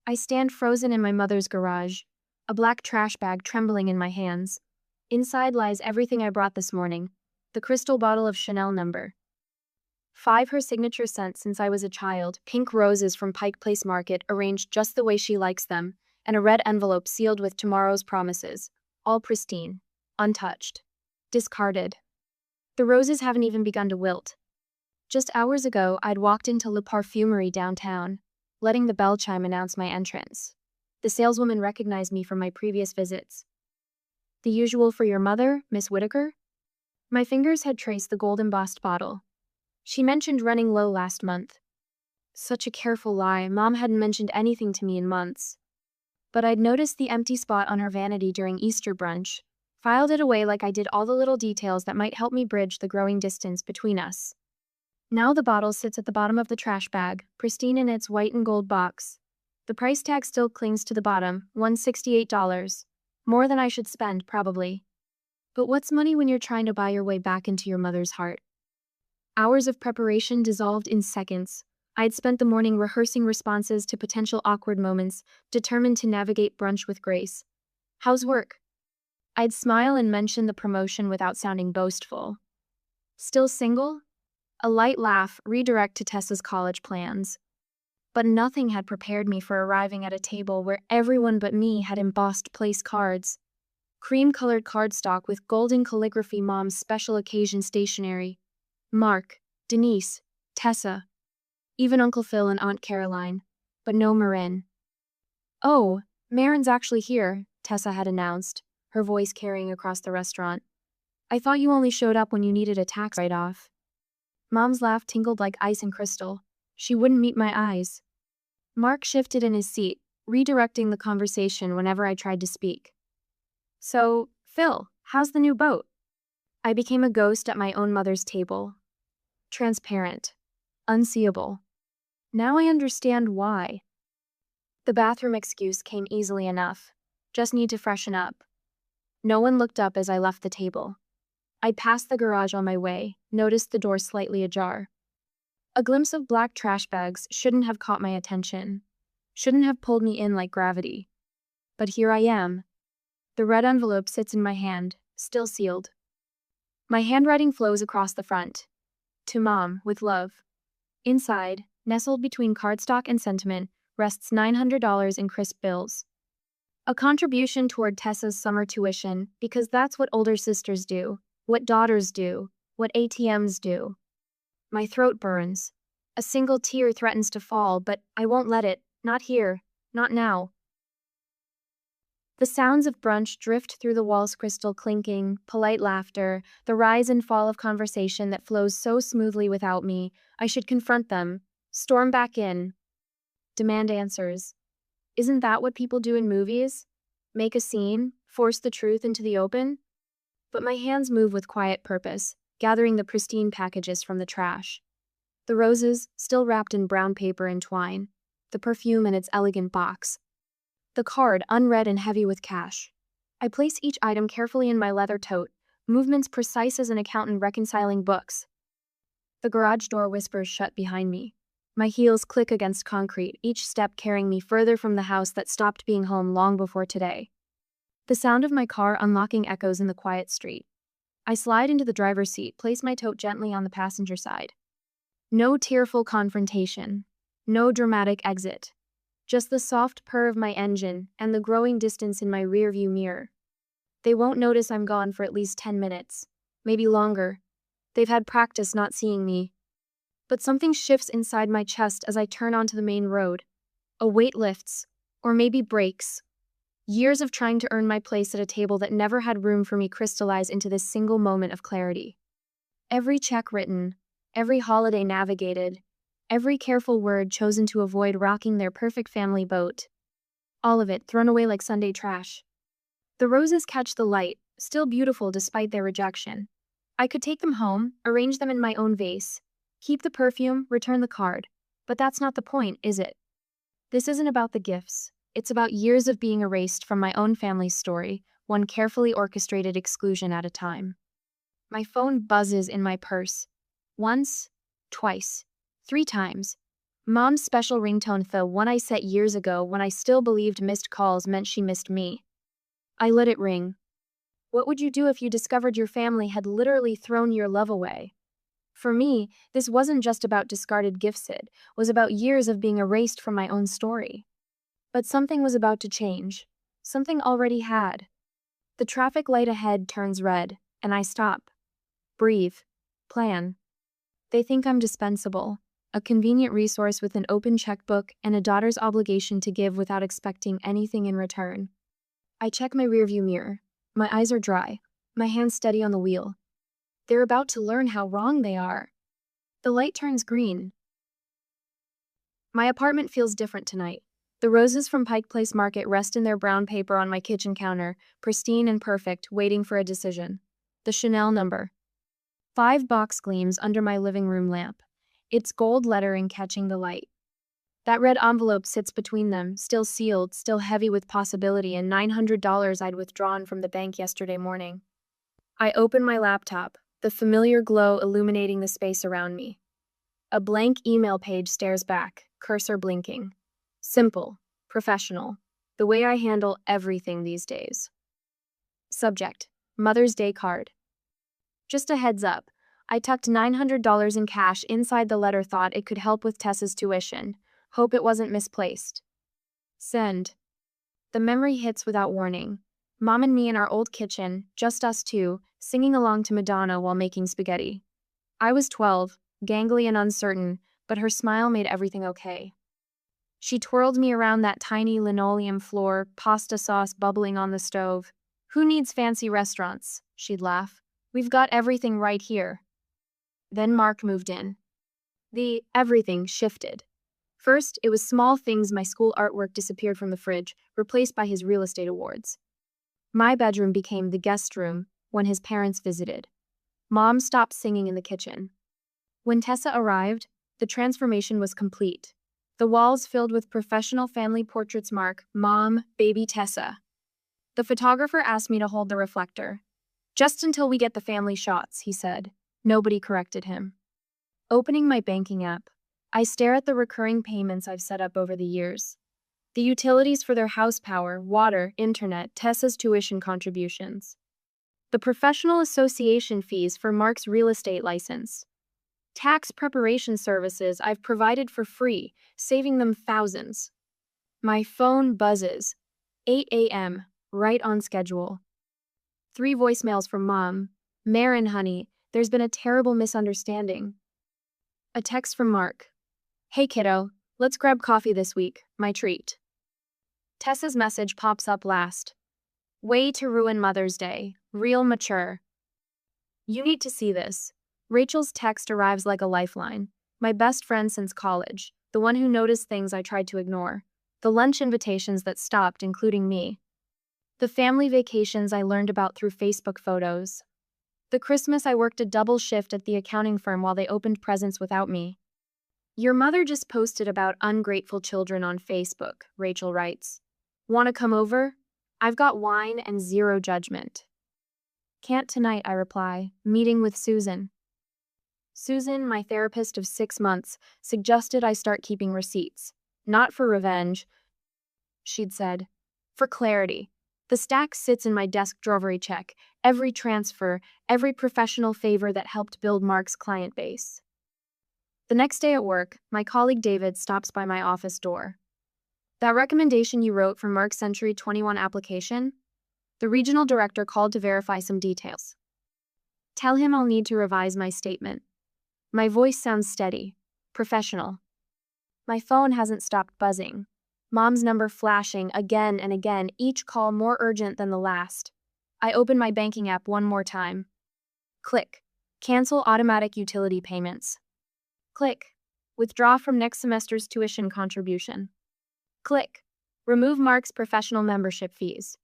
I stand frozen in my mother's garage, a black trash bag trembling in my hands. Inside lies everything I brought this morning. The crystal bottle of Chanel number 5, her signature scent since I was a child, pink roses from Pike Place Market arranged just the way she likes them, and a red envelope sealed with tomorrow's promises, all pristine, untouched, discarded. The roses haven't even begun to wilt. Just hours ago, I'd walked into Le Parfumerie downtown, letting the bell chime announce my entrance. The saleswoman recognized me from my previous visits. "The usual for your mother, Miss Whitaker?" My fingers had traced the gold-embossed bottle. She mentioned running low last month. Such a careful lie, Mom hadn't mentioned anything to me in months. But I'd noticed the empty spot on her vanity during Easter brunch, filed it away like I did all the little details that might help me bridge the growing distance between us. Now the bottle sits at the bottom of the trash bag, pristine in its white and gold box. The price tag still clings to the bottom, $168. More than I should spend, probably. But what's money when you're trying to buy your way back into your mother's heart? Hours of preparation dissolved in seconds. I'd spent the morning rehearsing responses to potential awkward moments, determined to navigate brunch with grace. "How's work?" I'd smile and mention the promotion without sounding boastful. "Still single?" A light laugh, redirect to Tessa's college plans. But nothing had prepared me for arriving at a table where everyone but me had embossed place cards. Cream-colored cardstock with golden calligraphy, Mom's special occasion stationery. Mark, Denise, Tessa, even Uncle Phil and Aunt Caroline, but no Marin. "Oh, Marin's actually here," Tessa had announced, her voice carrying across the restaurant. "I thought you only showed up when you needed a tax write-off." Mom's laugh tingled like ice and crystal. She wouldn't meet my eyes. Mark shifted in his seat, redirecting the conversation whenever I tried to speak. "So, Phil, how's the new boat?" I became a ghost at my own mother's table. Transparent. Unseeable. Now I understand why. The bathroom excuse came easily enough. Just need to freshen up. No one looked up as I left the table. I passed the garage on my way, noticed the door slightly ajar. A glimpse of black trash bags shouldn't have caught my attention. Shouldn't have pulled me in like gravity. But here I am. The red envelope sits in my hand, still sealed. My handwriting flows across the front. "To Mom, with love." Inside, nestled between cardstock and sentiment, rests $900 in crisp bills. A contribution toward Tessa's summer tuition, because that's what older sisters do, what daughters do, what ATMs do. My throat burns. A single tear threatens to fall, but I won't let it. Not here. Not now. The sounds of brunch drift through the walls, crystal clinking, polite laughter, the rise and fall of conversation that flows so smoothly without me. I should confront them, storm back in, demand answers. Isn't that what people do in movies? Make a scene, force the truth into the open? But my hands move with quiet purpose, gathering the pristine packages from the trash. The roses, still wrapped in brown paper and twine. The perfume in its elegant box. The card, unread and heavy with cash. I place each item carefully in my leather tote, movements precise as an accountant reconciling books. The garage door whispers shut behind me. My heels click against concrete, each step carrying me further from the house that stopped being home long before today. The sound of my car unlocking echoes in the quiet street. I slide into the driver's seat, place my tote gently on the passenger side. No tearful confrontation. No dramatic exit. Just the soft purr of my engine and the growing distance in my rearview mirror. They won't notice I'm gone for at least 10 minutes. Maybe longer. They've had practice not seeing me. But something shifts inside my chest as I turn onto the main road. A weight lifts. Or maybe breaks. Years of trying to earn my place at a table that never had room for me crystallize into this single moment of clarity. Every check written. Every holiday navigated. Every careful word chosen to avoid rocking their perfect family boat. All of it thrown away like Sunday trash. The roses catch the light, still beautiful despite their rejection. I could take them home, arrange them in my own vase, keep the perfume, return the card. But that's not the point, is it? This isn't about the gifts. It's about years of being erased from my own family's story, one carefully orchestrated exclusion at a time. My phone buzzes in my purse. Once, twice, 3 times. Mom's special ringtone, the one I set years ago when I still believed missed calls meant she missed me. I let it ring. What would you do if you discovered your family had literally thrown your love away? For me, this wasn't just about discarded gifts, it was about years of being erased from my own story. But something was about to change. Something already had. The traffic light ahead turns red, and I stop. Breathe. Plan. They think I'm dispensable, a convenient resource with an open checkbook and a daughter's obligation to give without expecting anything in return. I check my rearview mirror. My eyes are dry, my hands steady on the wheel. They're about to learn how wrong they are. The light turns green. My apartment feels different tonight. The roses from Pike Place Market rest in their brown paper on my kitchen counter, pristine and perfect, waiting for a decision. The Chanel number. 5 box gleams under my living room lamp, its gold lettering catching the light. That red envelope sits between them, still sealed, still heavy with possibility, and $900 I'd withdrawn from the bank yesterday morning. I open my laptop, the familiar glow illuminating the space around me. A blank email page stares back, cursor blinking. Simple, professional, the way I handle everything these days. Subject: Mother's Day card. Just a heads up, I tucked $900 in cash inside the letter, thought it could help with Tessa's tuition. Hope it wasn't misplaced. Send. The memory hits without warning. Mom and me in our old kitchen, just us two, singing along to Madonna while making spaghetti. I was 12, gangly and uncertain, but her smile made everything okay. She twirled me around that tiny linoleum floor, pasta sauce bubbling on the stove. Who needs fancy restaurants? She'd laugh. We've got everything right here. Then Mark moved in. The everything shifted. First, it was small things. My school artwork disappeared from the fridge, replaced by his real estate awards. My bedroom became the guest room when his parents visited. Mom stopped singing in the kitchen. When Tessa arrived, the transformation was complete. The walls filled with professional family portraits. Mark, Mom, baby Tessa. The photographer asked me to hold the reflector. Just until we get the family shots, he said. Nobody corrected him. Opening my banking app, I stare at the recurring payments I've set up over the years. The utilities for their house power, water, internet, Tessa's tuition contributions. The professional association fees for Mark's real estate license. Tax preparation services I've provided for free, saving them thousands. My phone buzzes. 8 a.m., right on schedule. 3 voicemails from Mom. Marin, honey, there's been a terrible misunderstanding. A text from Mark. Hey kiddo, let's grab coffee this week, my treat. Tessa's message pops up last. Way to ruin Mother's Day, real mature. You need to see this. Rachel's text arrives like a lifeline. My best friend since college, the one who noticed things I tried to ignore. The lunch invitations that stopped, including me. The family vacations I learned about through Facebook photos. The Christmas I worked a double shift at the accounting firm while they opened presents without me. Your mother just posted about ungrateful children on Facebook, Rachel writes. Want to come over? I've got wine and zero judgment. Can't tonight, I reply, meeting with Susan. Susan, my therapist of 6 months, suggested I start keeping receipts. Not for revenge, she'd said. For clarity. The stack sits in my desk drawer. Every check, every transfer, every professional favor that helped build Mark's client base. The next day at work, my colleague David stops by my office door. That recommendation you wrote for Mark's Century 21 application? The regional director called to verify some details. Tell him I'll need to revise my statement. My voice sounds steady, professional. My phone hasn't stopped buzzing. Mom's number flashing again and again, each call more urgent than the last. I open my banking app one more time. Click. Cancel automatic utility payments. Click. Withdraw from next semester's tuition contribution. Click. Remove Mark's professional membership fees.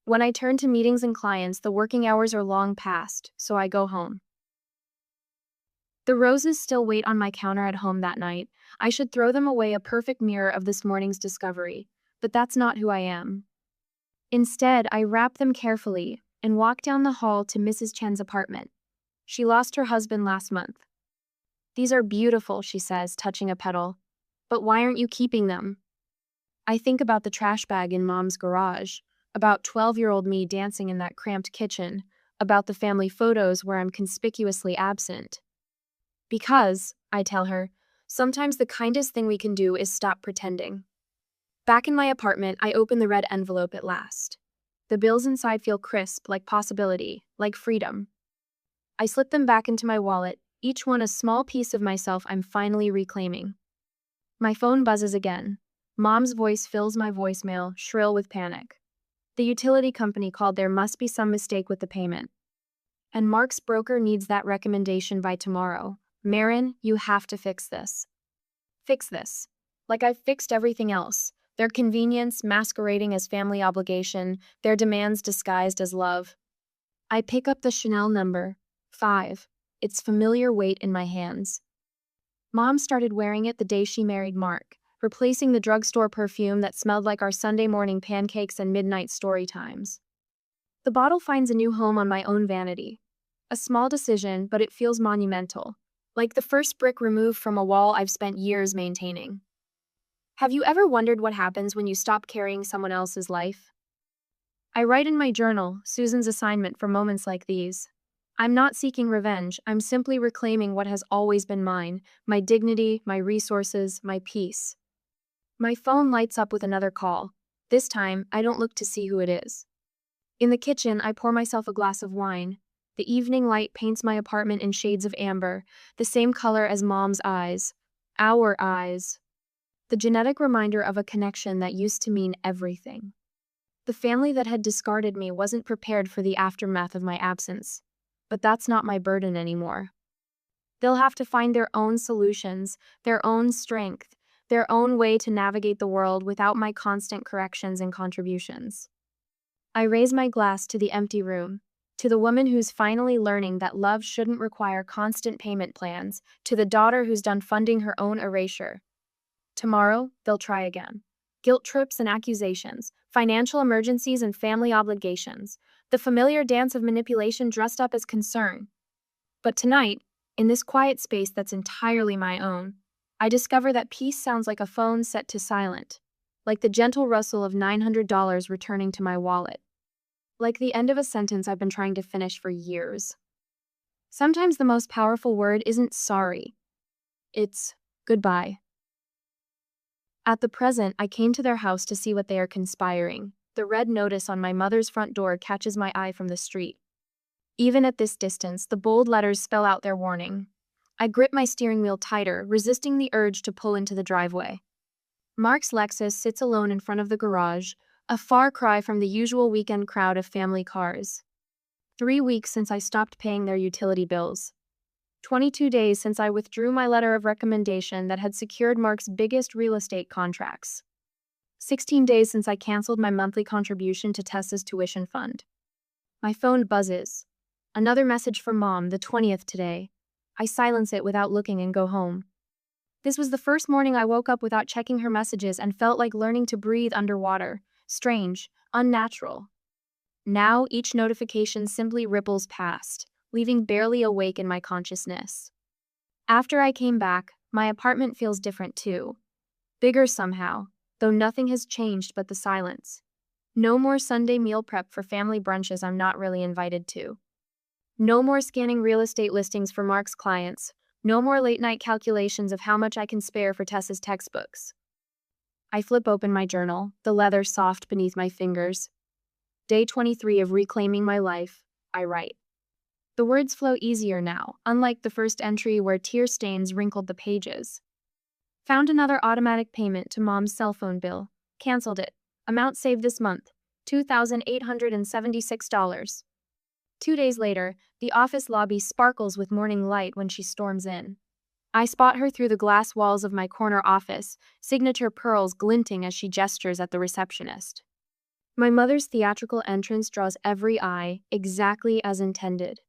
When I turn to meetings and clients, the working hours are long past, so I go home. The roses still wait on my counter at home that night. I should throw them away, a perfect mirror of this morning's discovery, but that's not who I am. Instead, I wrap them carefully and walk down the hall to Mrs. Chen's apartment. She lost her husband last month. These are beautiful, she says, touching a petal. But why aren't you keeping them? I think about the trash bag in Mom's garage, about 12-year-old me dancing in that cramped kitchen, about the family photos where I'm conspicuously absent. Because, I tell her, sometimes the kindest thing we can do is stop pretending. Back in my apartment, I open the red envelope at last. The bills inside feel crisp, like possibility, like freedom. I slip them back into my wallet, each one a small piece of myself I'm finally reclaiming. My phone buzzes again. Mom's voice fills my voicemail, shrill with panic. The utility company called. There must be some mistake with the payment. And Mark's broker needs that recommendation by tomorrow. Marin, you have to fix this. Fix this. Like I've fixed everything else. Their convenience masquerading as family obligation, their demands disguised as love. I pick up the Chanel number, 5, its familiar weight in my hands. Mom started wearing it the day she married Mark, replacing the drugstore perfume that smelled like our Sunday morning pancakes and midnight story times. The bottle finds a new home on my own vanity. A small decision, but it feels monumental, like the first brick removed from a wall I've spent years maintaining. Have you ever wondered what happens when you stop carrying someone else's life? I write in my journal, Susan's assignment for moments like these. I'm not seeking revenge, I'm simply reclaiming what has always been mine, my dignity, my resources, my peace. My phone lights up with another call. This time, I don't look to see who it is. In the kitchen, I pour myself a glass of wine. The evening light paints my apartment in shades of amber, the same color as Mom's eyes. Our eyes. The genetic reminder of a connection that used to mean everything. The family that had discarded me wasn't prepared for the aftermath of my absence. But that's not my burden anymore. They'll have to find their own solutions, their own strength, their own way to navigate the world without my constant corrections and contributions. I raise my glass to the empty room, to the woman who's finally learning that love shouldn't require constant payment plans, to the daughter who's done funding her own erasure. Tomorrow, they'll try again. Guilt trips and accusations, financial emergencies and family obligations, the familiar dance of manipulation dressed up as concern. But tonight, in this quiet space that's entirely my own, I discover that peace sounds like a phone set to silent, like the gentle rustle of $900 returning to my wallet, like the end of a sentence I've been trying to finish for years. Sometimes the most powerful word isn't sorry. It's goodbye. At the present, I came to their house to see what they are conspiring. The red notice on my mother's front door catches my eye from the street. Even at this distance, the bold letters spell out their warning. I grip my steering wheel tighter, resisting the urge to pull into the driveway. Mark's Lexus sits alone in front of the garage, a far cry from the usual weekend crowd of family cars. 3 weeks since I stopped paying their utility bills. 22 days since I withdrew my letter of recommendation that had secured Mark's biggest real estate contracts. 16 days since I canceled my monthly contribution to Tessa's tuition fund. My phone buzzes. Another message from Mom, the 20th today. I silence it without looking and go home. This was the first morning I woke up without checking her messages and felt like learning to breathe underwater. Strange, unnatural. Now each notification simply ripples past, leaving barely a wake in my consciousness. After I came back, my apartment feels different too. Bigger somehow, though nothing has changed but the silence. No more Sunday meal prep for family brunches I'm not really invited to. No more scanning real estate listings for Mark's clients. No more late-night calculations of how much I can spare for Tessa's textbooks. I flip open my journal, the leather soft beneath my fingers. Day 23 of reclaiming my life, I write. The words flow easier now, unlike the first entry where tear stains wrinkled the pages. Found another automatic payment to Mom's cell phone bill. Cancelled it. Amount saved this month, $2,876. 2 days later, the office lobby sparkles with morning light when she storms in. I spot her through the glass walls of my corner office, signature pearls glinting as she gestures at the receptionist. My mother's theatrical entrance draws every eye, exactly as intended.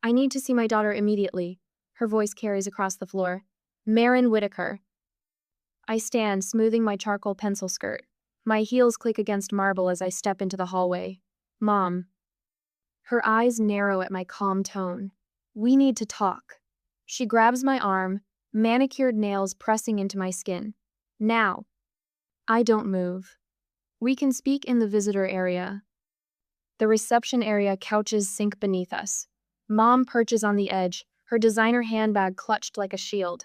I need to see my daughter immediately, her voice carries across the floor. Marin Whitaker. I stand, smoothing my charcoal pencil skirt. My heels click against marble as I step into the hallway. Mom. Her eyes narrow at my calm tone. We need to talk. She grabs my arm, manicured nails pressing into my skin. Now. I don't move. We can speak in the visitor area. The reception area couches sink beneath us. Mom perches on the edge, her designer handbag clutched like a shield.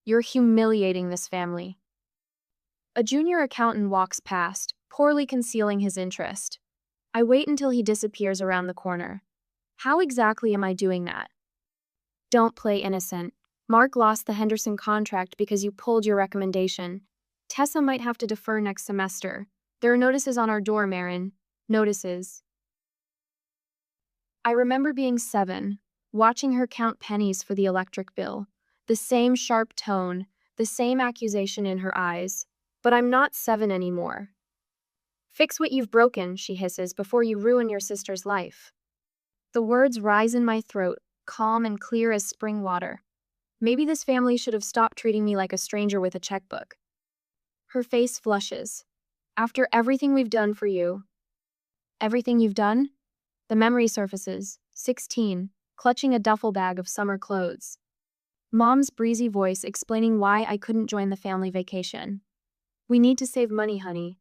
You're humiliating this family. A junior accountant walks past, poorly concealing his interest. I wait until he disappears around the corner. How exactly am I doing that? Don't play innocent. Mark lost the Henderson contract because you pulled your recommendation. Tessa might have to defer next semester. There are notices on our door, Marin. Notices. I remember being 7, watching her count pennies for the electric bill. The same sharp tone, the same accusation in her eyes. But I'm not 7 anymore. Fix what you've broken, she hisses, before you ruin your sister's life. The words rise in my throat, calm and clear as spring water. Maybe this family should have stopped treating me like a stranger with a checkbook. Her face flushes. After everything we've done for you. Everything you've done? The memory surfaces, 16, clutching a duffel bag of summer clothes. Mom's breezy voice explaining why I couldn't join the family vacation. We need to save money, honey.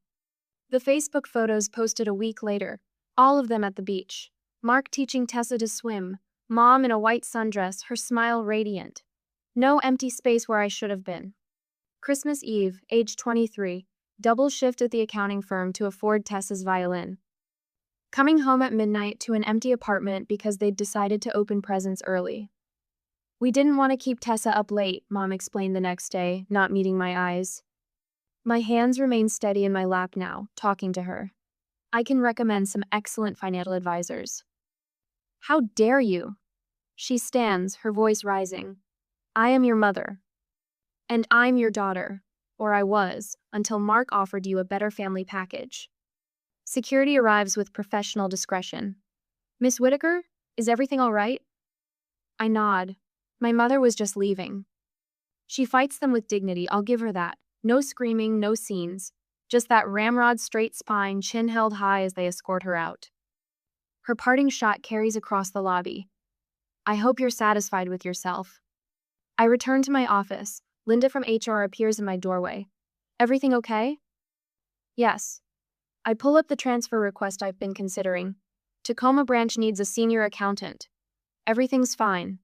The Facebook photos posted a week later, all of them at the beach. Mark teaching Tessa to swim, Mom in a white sundress, her smile radiant. No empty space where I should have been. Christmas Eve, age 23, double shift at the accounting firm to afford Tessa's violin. Coming home at midnight to an empty apartment because they'd decided to open presents early. We didn't want to keep Tessa up late, Mom explained the next day, not meeting my eyes. My hands remain steady in my lap now, talking to her. I can recommend some excellent financial advisors. How dare you? She stands, her voice rising. I am your mother. And I'm your daughter, or I was, until Mark offered you a better family package. Security arrives with professional discretion. Miss Whitaker, is everything all right? I nod. My mother was just leaving. She fights them with dignity, I'll give her that. No screaming, no scenes. Just that ramrod straight spine, chin held high as they escort her out. Her parting shot carries across the lobby. I hope you're satisfied with yourself. I return to my office. Linda from HR appears in my doorway. Everything okay? Yes. I pull up the transfer request I've been considering. Tacoma branch needs a senior accountant. Everything's fine.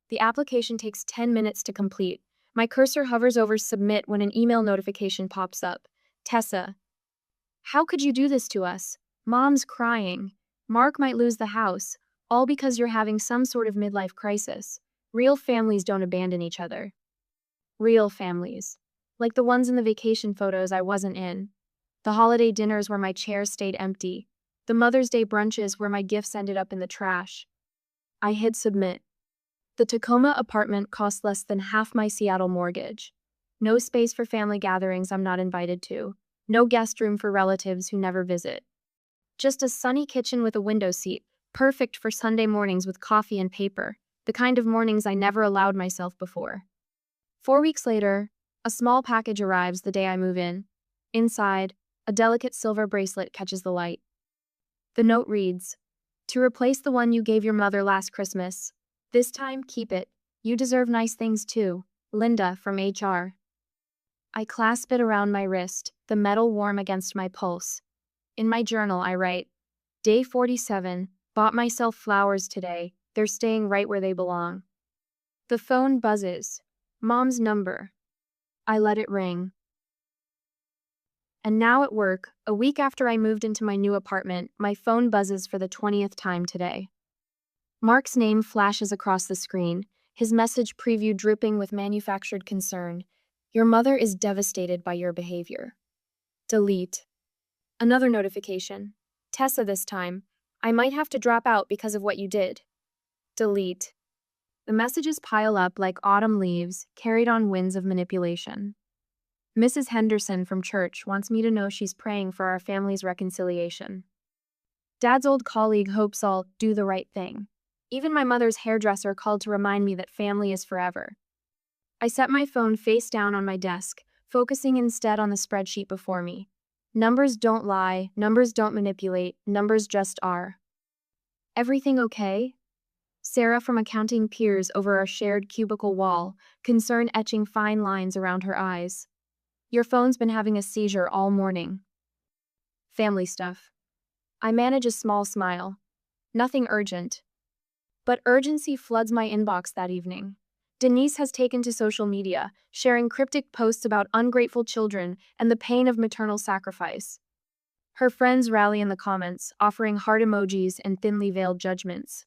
The application takes 10 minutes to complete. My cursor hovers over submit when an email notification pops up. Tessa. How could you do this to us? Mom's crying. Mark might lose the house, all because you're having some sort of midlife crisis. Real families don't abandon each other. Real families. Like the ones in the vacation photos I wasn't in. The holiday dinners where my chair stayed empty. The Mother's Day brunches where my gifts ended up in the trash. I hit submit. The Tacoma apartment costs less than half my Seattle mortgage. No space for family gatherings I'm not invited to. No guest room for relatives who never visit. Just a sunny kitchen with a window seat, perfect for Sunday mornings with coffee and paper, the kind of mornings I never allowed myself before. 4 weeks later, a small package arrives the day I move in. Inside, a delicate silver bracelet catches the light. The note reads, "To replace the one you gave your mother last Christmas. This time, keep it. You deserve nice things too. Linda from HR." I clasp it around my wrist, the metal warm against my pulse. In my journal, I write, Day 47, bought myself flowers today. They're staying right where they belong. The phone buzzes. Mom's number. I let it ring. And now at work, a week after I moved into my new apartment, my phone buzzes for the 20th time today. Mark's name flashes across the screen, his message preview dripping with manufactured concern. Your mother is devastated by your behavior. Delete. Another notification. Tessa this time. I might have to drop out because of what you did. Delete. The messages pile up like autumn leaves, carried on winds of manipulation. Mrs. Henderson from church wants me to know she's praying for our family's reconciliation. Dad's old colleague hopes I'll do the right thing. Even my mother's hairdresser called to remind me that family is forever. I set my phone face down on my desk, focusing instead on the spreadsheet before me. Numbers don't lie, numbers don't manipulate, numbers just are. Everything okay? Sarah from accounting peers over our shared cubicle wall, concern etching fine lines around her eyes. Your phone's been having a seizure all morning. Family stuff. I manage a small smile. Nothing urgent. But urgency floods my inbox that evening. Denise has taken to social media, sharing cryptic posts about ungrateful children and the pain of maternal sacrifice. Her friends rally in the comments, offering heart emojis and thinly veiled judgments.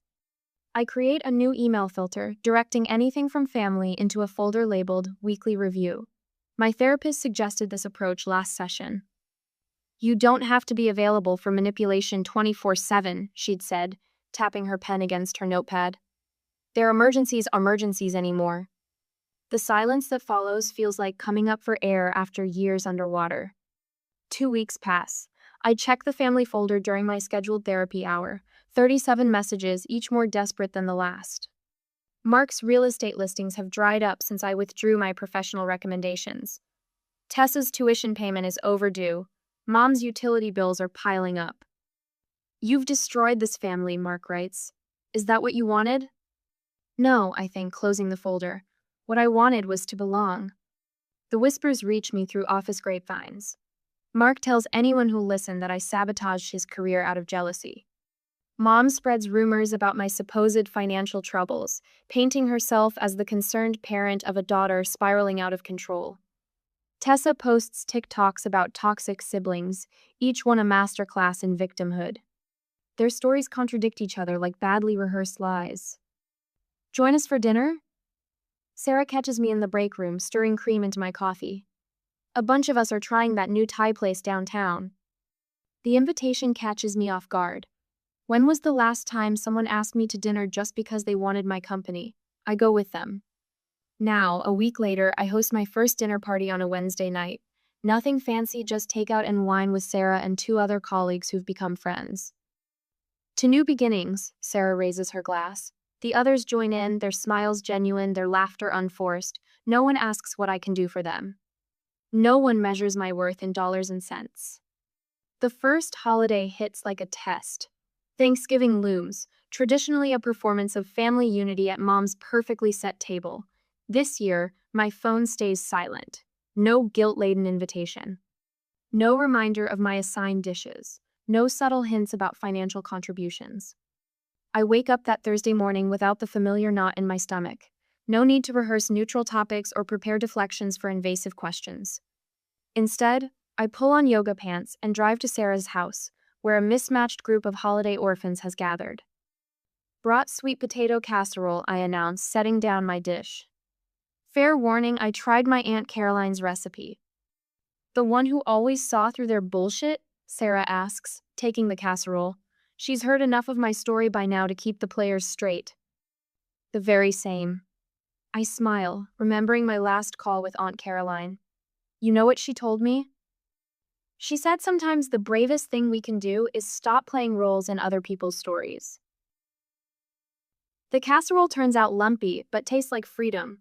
I create a new email filter, directing anything from family into a folder labeled Weekly Review. My therapist suggested this approach last session. You don't have to be available for manipulation 24/7, she'd said, tapping her pen against her notepad. Their emergencies are emergencies anymore. The silence that follows feels like coming up for air after years underwater. 2 weeks pass. I check the family folder during my scheduled therapy hour, 37 messages, each more desperate than the last. Mark's real estate listings have dried up since I withdrew my professional recommendations. Tessa's tuition payment is overdue. Mom's utility bills are piling up. You've destroyed this family, Mark writes. Is that what you wanted? No, I think, closing the folder. What I wanted was to belong. The whispers reach me through office grapevines. Mark tells anyone who'll listen that I sabotaged his career out of jealousy. Mom spreads rumors about my supposed financial troubles, painting herself as the concerned parent of a daughter spiraling out of control. Tessa posts TikToks about toxic siblings, each one a masterclass in victimhood. Their stories contradict each other like badly rehearsed lies. Join us for dinner? Sarah catches me in the break room, stirring cream into my coffee. A bunch of us are trying that new Thai place downtown. The invitation catches me off guard. When was the last time someone asked me to dinner just because they wanted my company? I go with them. Now, a week later, I host my first dinner party on a Wednesday night. Nothing fancy, just takeout and wine with Sarah and 2 other colleagues who've become friends. To new beginnings, Sarah raises her glass. The others join in, their smiles genuine, their laughter unforced. No one asks what I can do for them. No one measures my worth in dollars and cents. The first holiday hits like a test. Thanksgiving looms, traditionally a performance of family unity at Mom's perfectly set table. This year, my phone stays silent. No guilt-laden invitation. No reminder of my assigned dishes. No subtle hints about financial contributions. I wake up that Thursday morning without the familiar knot in my stomach. No need to rehearse neutral topics or prepare deflections for invasive questions. Instead, I pull on yoga pants and drive to Sarah's house, where a mismatched group of holiday orphans has gathered. Brought sweet potato casserole, I announce, setting down my dish. Fair warning, I tried my Aunt Caroline's recipe. The one who always saw through their bullshit? Sarah asks, taking the casserole. She's heard enough of my story by now to keep the players straight. The very same. I smile, remembering my last call with Aunt Caroline. You know what she told me? She said sometimes the bravest thing we can do is stop playing roles in other people's stories. The casserole turns out lumpy, but tastes like freedom.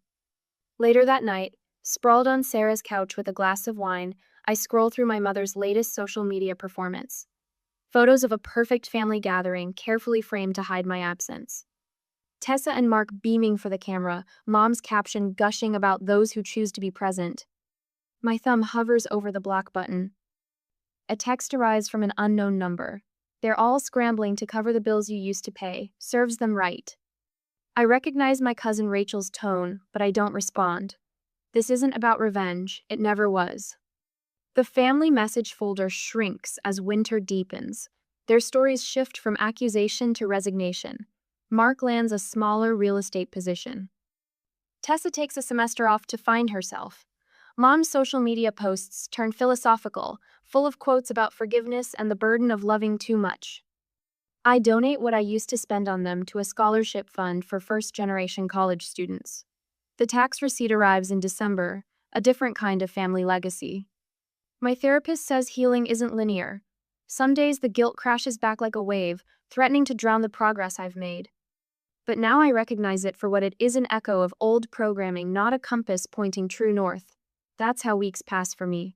Later that night, sprawled on Sarah's couch with a glass of wine, I scroll through my mother's latest social media performance. Photos of a perfect family gathering, carefully framed to hide my absence. Tessa and Mark beaming for the camera, Mom's caption gushing about those who choose to be present. My thumb hovers over the block button. A text arrives from an unknown number. They're all scrambling to cover the bills you used to pay. Serves them right. I recognize my cousin Rachel's tone, but I don't respond. This isn't about revenge. It never was. The family message folder shrinks as winter deepens. Their stories shift from accusation to resignation. Mark lands a smaller real estate position. Tessa takes a semester off to find herself. Mom's social media posts turn philosophical, full of quotes about forgiveness and the burden of loving too much. I donate what I used to spend on them to a scholarship fund for first-generation college students. The tax receipt arrives in December, a different kind of family legacy. My therapist says healing isn't linear. Some days the guilt crashes back like a wave, threatening to drown the progress I've made. But now I recognize it for what it is, an echo of old programming, not a compass pointing true north. That's how weeks pass for me.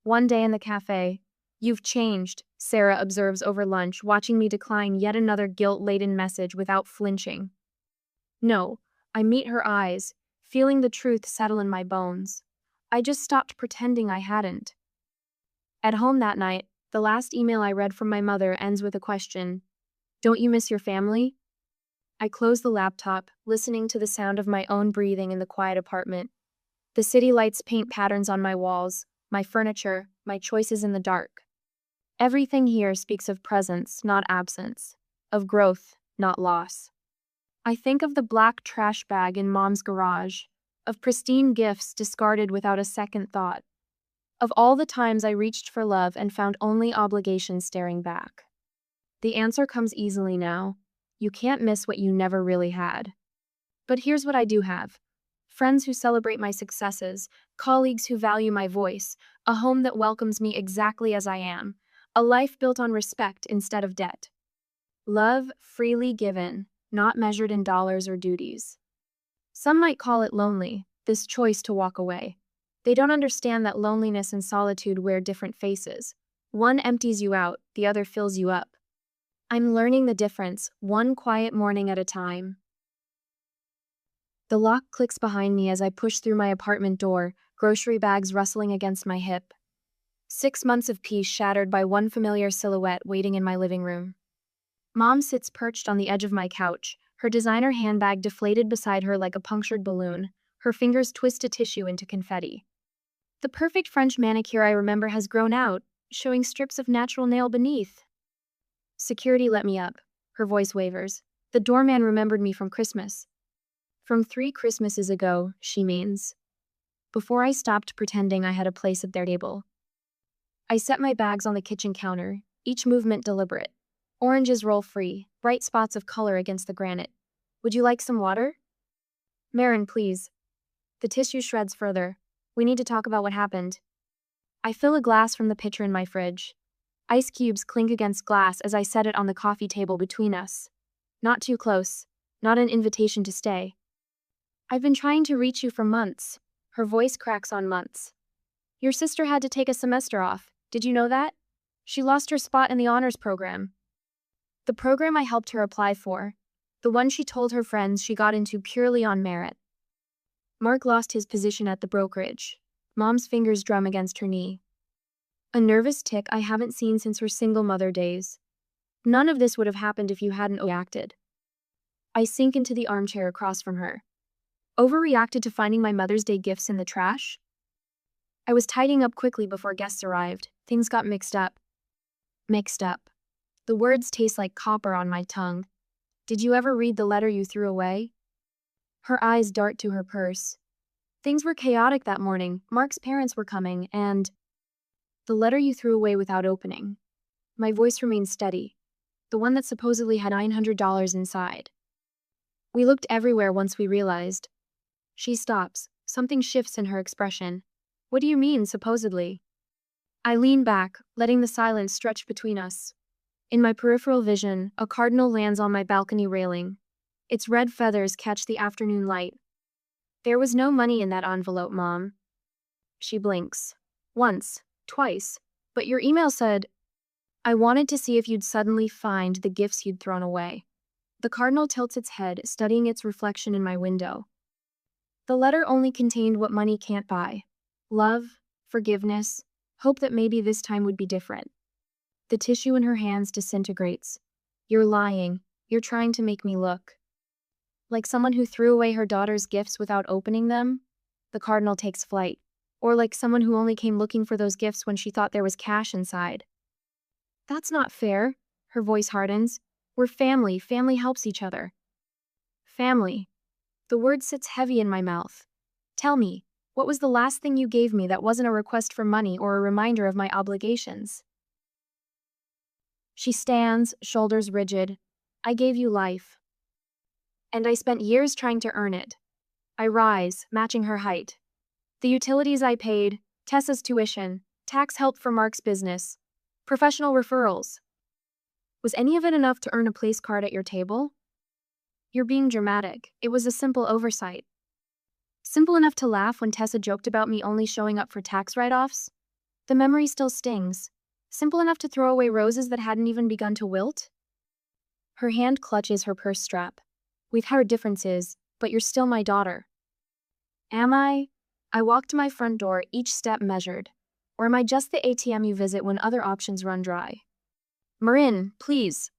One day in the cafe, "You've changed," Sarah observes over lunch, watching me decline yet another guilt-laden message without flinching. No, I meet her eyes, feeling the truth settle in my bones. I just stopped pretending I hadn't. At home that night, the last email I read from my mother ends with a question. Don't you miss your family? I close the laptop, listening to the sound of my own breathing in the quiet apartment. The city lights paint patterns on my walls, my furniture, my choices in the dark. Everything here speaks of presence, not absence, of growth, not loss. I think of the black trash bag in Mom's garage, of pristine gifts discarded without a second thought, of all the times I reached for love and found only obligation staring back. The answer comes easily now. You can't miss what you never really had. But here's what I do have. Friends who celebrate my successes, colleagues who value my voice, a home that welcomes me exactly as I am, a life built on respect instead of debt. Love freely given, not measured in dollars or duties. Some might call it lonely, this choice to walk away. They don't understand that loneliness and solitude wear different faces. One empties you out, the other fills you up. I'm learning the difference, one quiet morning at a time. The lock clicks behind me as I push through my apartment door, grocery bags rustling against my hip. 6 months of peace shattered by one familiar silhouette waiting in my living room. Mom sits perched on the edge of my couch, her designer handbag deflated beside her like a punctured balloon, her fingers twist a tissue into confetti. The perfect French manicure I remember has grown out, showing strips of natural nail beneath. Security let me up. Her voice wavers. The doorman remembered me from Christmas. From 3 Christmases ago, she means. Before I stopped pretending I had a place at their table. I set my bags on the kitchen counter, each movement deliberate. Oranges roll free, bright spots of color against the granite. Would you like some water? Marin, please. The tissue shreds further. We need to talk about what happened. I fill a glass from the pitcher in my fridge. Ice cubes clink against glass as I set it on the coffee table between us. Not too close. Not an invitation to stay. I've been trying to reach you for months. Her voice cracks on months. Your sister had to take a semester off. Did you know that? She lost her spot in the honors program. The program I helped her apply for. The one she told her friends she got into purely on merit. Mark lost his position at the brokerage. Mom's fingers drum against her knee. A nervous tick I haven't seen since her single mother days. None of this would have happened if you hadn't reacted. I sink into the armchair across from her. Overreacted to finding my Mother's Day gifts in the trash? I was tidying up quickly before guests arrived. Things got mixed up. Mixed up. The words taste like copper on my tongue. Did you ever read the letter you threw away? Her eyes dart to her purse. Things were chaotic that morning. Mark's parents were coming, and... The letter you threw away without opening. My voice remained steady. The one that supposedly had $900 inside. We looked everywhere once we realized. She stops. Something shifts in her expression. What do you mean, supposedly? I lean back, letting the silence stretch between us. In my peripheral vision, a cardinal lands on my balcony railing. Its red feathers catch the afternoon light. There was no money in that envelope, Mom. She blinks. Once, twice. But your email said... I wanted to see if you'd suddenly find the gifts you'd thrown away. The cardinal tilts its head, studying its reflection in my window. The letter only contained what money can't buy. Love, forgiveness, hope that maybe this time would be different. The tissue in her hands disintegrates. You're lying. You're trying to make me look like someone who threw away her daughter's gifts without opening them? The cardinal takes flight. Or like someone who only came looking for those gifts when she thought there was cash inside. That's not fair. Her voice hardens. We're family. Family helps each other. Family. The word sits heavy in my mouth. Tell me, what was the last thing you gave me that wasn't a request for money or a reminder of my obligations? She stands, shoulders rigid. I gave you life. And I spent years trying to earn it. I rise, matching her height. The utilities I paid, Tessa's tuition, tax help for Mark's business, professional referrals. Was any of it enough to earn a place card at your table? You're being dramatic. It was a simple oversight. Simple enough to laugh when Tessa joked about me only showing up for tax write-offs? The memory still stings. Simple enough to throw away roses that hadn't even begun to wilt? Her hand clutches her purse strap. We've had differences, but you're still my daughter. Am I? I walk to my front door, each step measured. Or am I just the ATM you visit when other options run dry? Marin, please.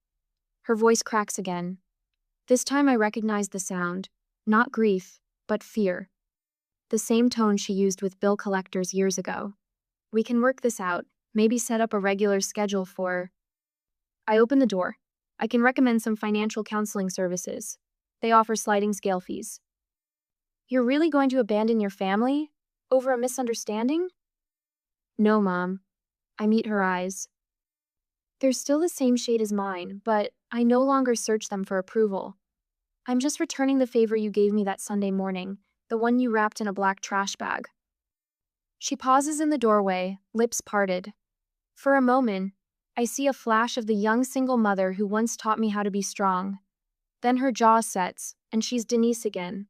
Her voice cracks again. This time I recognize the sound. Not grief, but fear. The same tone she used with bill collectors years ago. We can work this out, maybe set up a regular schedule for... I open the door. I can recommend some financial counseling services. They offer sliding scale fees. You're really going to abandon your family? Over a misunderstanding? No, Mom. I meet her eyes. They're still the same shade as mine, but I no longer search them for approval. I'm just returning the favor you gave me that Sunday morning, the one you wrapped in a black trash bag. She pauses in the doorway, lips parted. For a moment, I see a flash of the young single mother who once taught me how to be strong. Then her jaw sets, and she's Denise again.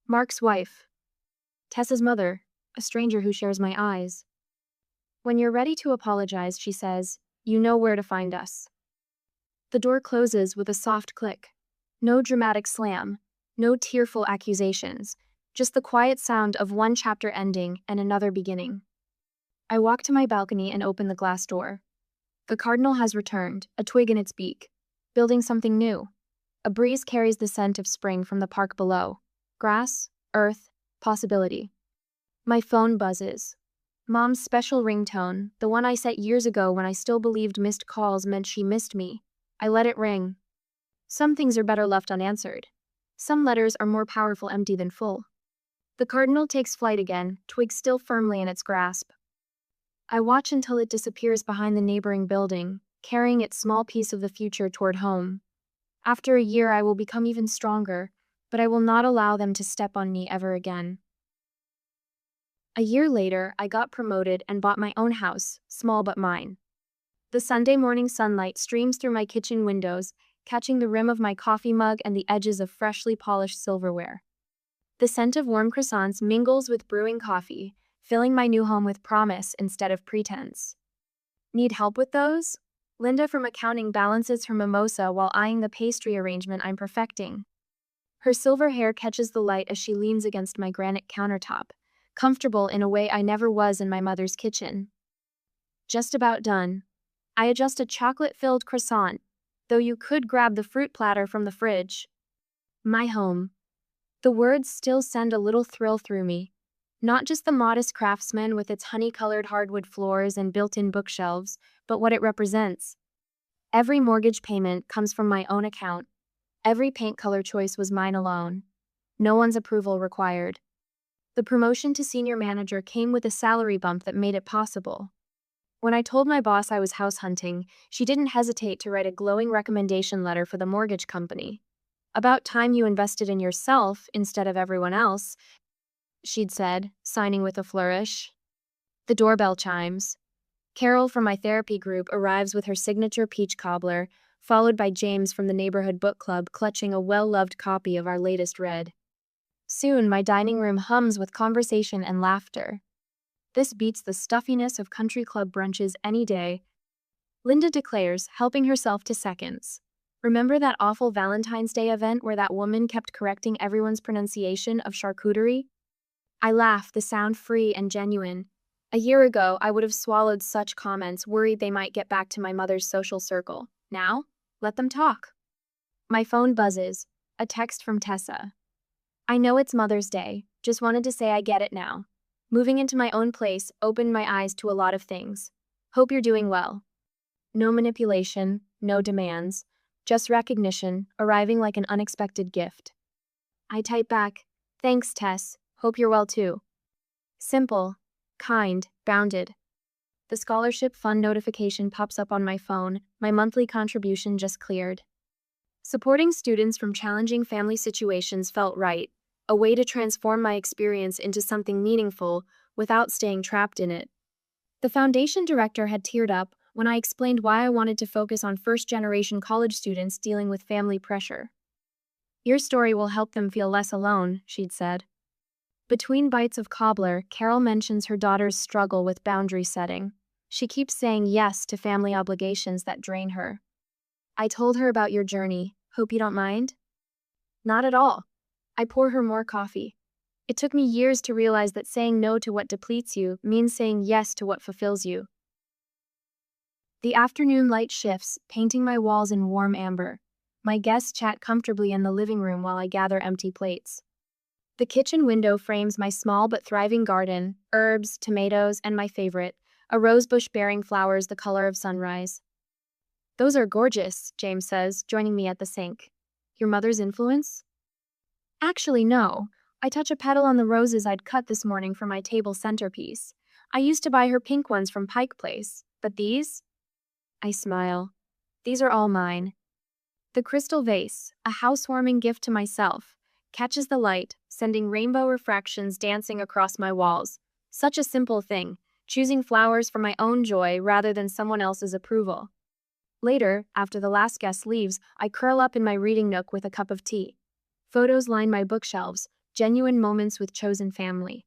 Mark's wife. Tessa's mother, a stranger who shares my eyes. When you're ready to apologize, she says, you know where to find us. The door closes with a soft click. No dramatic slam, no tearful accusations, just the quiet sound of one chapter ending and another beginning. I walk to my balcony and open the glass door. The cardinal has returned, a twig in its beak, building something new. A breeze carries the scent of spring from the park below. Grass, earth, possibility. My phone buzzes. Mom's special ringtone, the one I set years ago when I still believed missed calls meant she missed me. I let it ring. Some things are better left unanswered. Some letters are more powerful empty than full. The cardinal takes flight again, twig still firmly in its grasp. I watch until it disappears behind the neighboring building, carrying its small piece of the future toward home. After a year, I will become even stronger, but I will not allow them to step on me ever again. A year later, I got promoted and bought my own house, small but mine. The Sunday morning sunlight streams through my kitchen windows, catching the rim of my coffee mug and the edges of freshly polished silverware. The scent of warm croissants mingles with brewing coffee, filling my new home with promise instead of pretense. Need help with those? Linda from accounting balances her mimosa while eyeing the pastry arrangement I'm perfecting. Her silver hair catches the light as she leans against my granite countertop, comfortable in a way I never was in my mother's kitchen. Just about done. I adjust a chocolate-filled croissant, though you could grab the fruit platter from the fridge. My home. The words still send a little thrill through me. Not just the modest craftsman with its honey-colored hardwood floors and built-in bookshelves, but what it represents. Every mortgage payment comes from my own account. Every paint color choice was mine alone. No one's approval required. The promotion to senior manager came with a salary bump that made it possible. When I told my boss I was house hunting, she didn't hesitate to write a glowing recommendation letter for the mortgage company. About time you invested in yourself instead of everyone else, she'd said, signing with a flourish. The doorbell chimes. Carol from my therapy group arrives with her signature peach cobbler, followed by James from the neighborhood book club clutching a well-loved copy of our latest read. Soon, my dining room hums with conversation and laughter. This beats the stuffiness of country club brunches any day. Linda declares, helping herself to seconds. Remember that awful Valentine's Day event where that woman kept correcting everyone's pronunciation of charcuterie? I laugh, the sound free and genuine. A year ago, I would have swallowed such comments, worried they might get back to my mother's social circle. Now, let them talk. My phone buzzes. A text from Tessa. I know it's Mother's Day. Just wanted to say I get it now. Moving into my own place opened my eyes to a lot of things. Hope you're doing well. No manipulation, no demands. Just recognition, arriving like an unexpected gift. I type back, thanks, Tess. Hope you're well too. Simple, kind, bounded. The scholarship fund notification pops up on my phone. My monthly contribution just cleared. Supporting students from challenging family situations felt right, a way to transform my experience into something meaningful without staying trapped in it. The foundation director had teared up when I explained why I wanted to focus on first-generation college students dealing with family pressure. Your story will help them feel less alone, she'd said. Between bites of cobbler, Carol mentions her daughter's struggle with boundary setting. She keeps saying yes to family obligations that drain her. I told her about your journey. Hope you don't mind? Not at all. I pour her more coffee. It took me years to realize that saying no to what depletes you means saying yes to what fulfills you. The afternoon light shifts, painting my walls in warm amber. My guests chat comfortably in the living room while I gather empty plates. The kitchen window frames my small but thriving garden, herbs, tomatoes, and my favorite, a rosebush bearing flowers the color of sunrise. Those are gorgeous, James says, joining me at the sink. Your mother's influence? Actually, no. I touch a petal on the roses I'd cut this morning for my table centerpiece. I used to buy her pink ones from Pike Place, but these? I smile. These are all mine. The crystal vase, a housewarming gift to myself, catches the light, sending rainbow refractions dancing across my walls. Such a simple thing, choosing flowers for my own joy rather than someone else's approval. Later, after the last guest leaves, I curl up in my reading nook with a cup of tea. Photos line my bookshelves, genuine moments with chosen family.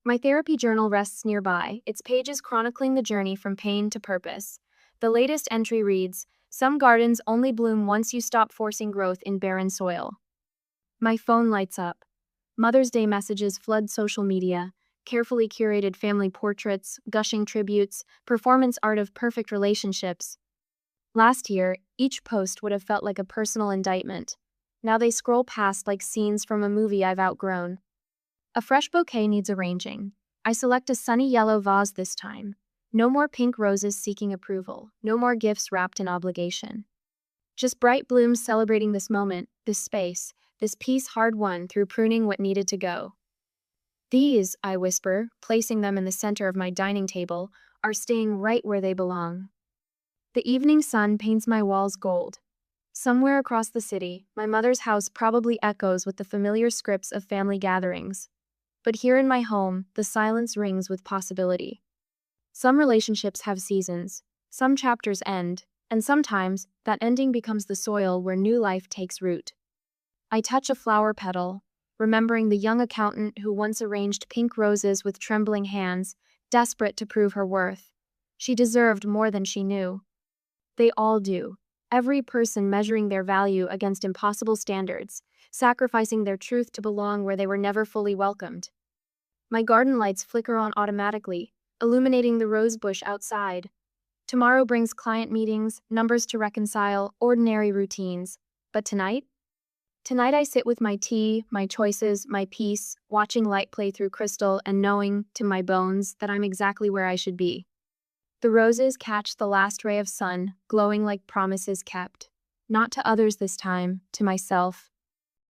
My therapy journal rests nearby, its pages chronicling the journey from pain to purpose. The latest entry reads, "Some gardens only bloom once you stop forcing growth in barren soil." My phone lights up. Mother's Day messages flood social media, carefully curated family portraits, gushing tributes, performance art of perfect relationships. Last year, each post would have felt like a personal indictment. Now they scroll past like scenes from a movie I've outgrown. A fresh bouquet needs arranging. I select a sunny yellow vase this time. No more pink roses seeking approval, no more gifts wrapped in obligation. Just bright blooms celebrating this moment, this space, this piece hard won through pruning what needed to go. These, I whisper, placing them in the center of my dining table, are staying right where they belong. The evening sun paints my walls gold. Somewhere across the city, my mother's house probably echoes with the familiar scripts of family gatherings. But here in my home, the silence rings with possibility. Some relationships have seasons, some chapters end, and sometimes that ending becomes the soil where new life takes root. I touch a flower petal, remembering the young accountant who once arranged pink roses with trembling hands, desperate to prove her worth. She deserved more than she knew. They all do. Every person measuring their value against impossible standards, sacrificing their truth to belong where they were never fully welcomed. My garden lights flicker on automatically, illuminating the rose bush outside. Tomorrow brings client meetings, numbers to reconcile, ordinary routines. But tonight? Tonight I sit with my tea, my choices, my peace, watching light play through crystal and knowing, to my bones, that I'm exactly where I should be. The roses catch the last ray of sun, glowing like promises kept. Not to others this time, to myself.